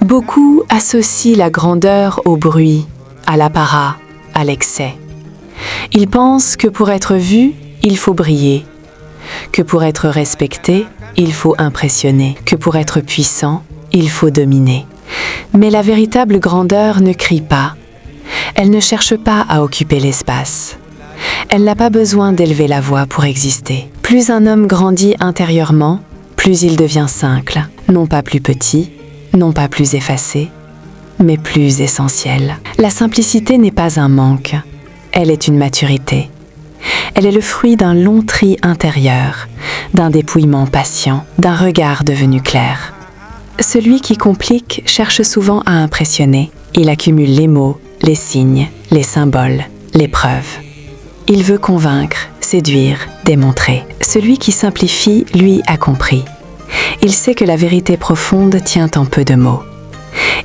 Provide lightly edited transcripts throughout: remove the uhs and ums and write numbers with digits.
Beaucoup associent la grandeur au bruit, à l'apparat, à l'excès. Ils pensent que pour être vu, il faut briller, que pour être respecté, il faut impressionner, que pour être puissant, il faut dominer. Mais la véritable grandeur ne crie pas. Elle ne cherche pas à occuper l'espace. Elle n'a pas besoin d'élever la voix pour exister. Plus un homme grandit intérieurement, plus il devient simple, non pas plus petit, non pas plus effacé, mais plus essentiel. La simplicité n'est pas un manque, elle est une maturité. Elle est le fruit d'un long tri intérieur, d'un dépouillement patient, d'un regard devenu clair. Celui qui complique cherche souvent à impressionner. Il accumule les mots, les signes, les symboles, les preuves. Il veut convaincre, séduire, démontrer. Celui qui simplifie, lui, a compris. Il sait que la vérité profonde tient en peu de mots.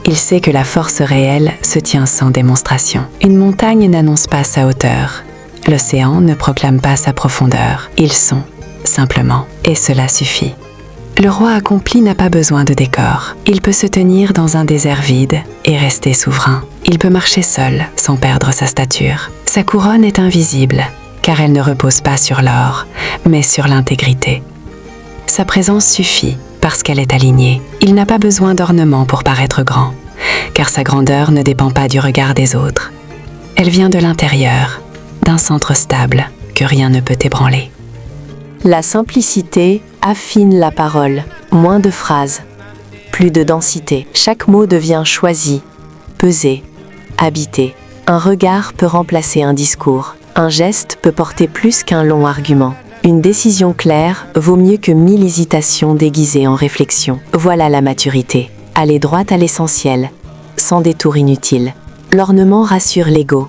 Il sait que la force réelle se tient sans démonstration. Une montagne n'annonce pas sa hauteur. L'océan ne proclame pas sa profondeur. Ils sont, simplement, et cela suffit. Le roi accompli n'a pas besoin de décor. Il peut se tenir dans un désert vide et rester souverain. Il peut marcher seul, sans perdre sa stature. Sa couronne est invisible, car elle ne repose pas sur l'or, mais sur l'intégrité. Sa présence suffit, parce qu'elle est alignée. Il n'a pas besoin d'ornement pour paraître grand, car sa grandeur ne dépend pas du regard des autres. Elle vient de l'intérieur, d'un centre stable que rien ne peut ébranler. La simplicité affine la parole, moins de phrases, plus de densité. Chaque mot devient choisi, pesé, habité. Un regard peut remplacer un discours. Un geste peut porter plus qu'un long argument. Une décision claire vaut mieux que 1000 hésitations déguisées en réflexion. Voilà la maturité. Aller droit à l'essentiel, sans détour inutile. L'ornement rassure l'ego.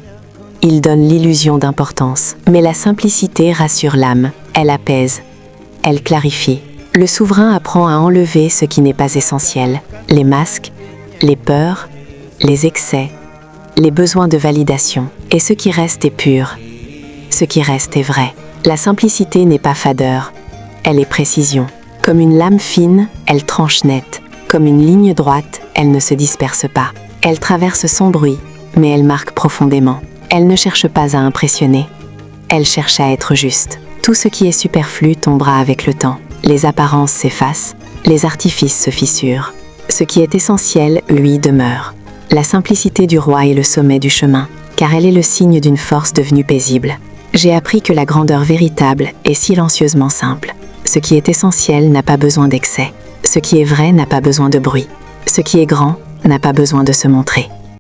Il donne l'illusion d'importance. Mais la simplicité rassure l'âme. Elle apaise. Elle clarifie. Le souverain apprend à enlever ce qui n'est pas essentiel. Les masques, les peurs, les excès, les besoins de validation. Et ce qui reste est pur. Ce qui reste est vrai. La simplicité n'est pas fadeur. Elle est précision. Comme une lame fine, elle tranche net. Comme une ligne droite, elle ne se disperse pas. Elle traverse sans bruit, mais elle marque profondément. Elle ne cherche pas à impressionner. Elle cherche à être juste. Tout ce qui est superflu tombera avec le temps. Les apparences s'effacent, les artifices se fissurent. Ce qui est essentiel, lui, demeure. La simplicité du roi est le sommet du chemin, car elle est le signe d'une force devenue paisible. J'ai appris que la grandeur véritable est silencieusement simple. Ce qui est essentiel n'a pas besoin d'excès. Ce qui est vrai n'a pas besoin de bruit. Ce qui est grand n'a pas besoin de se montrer.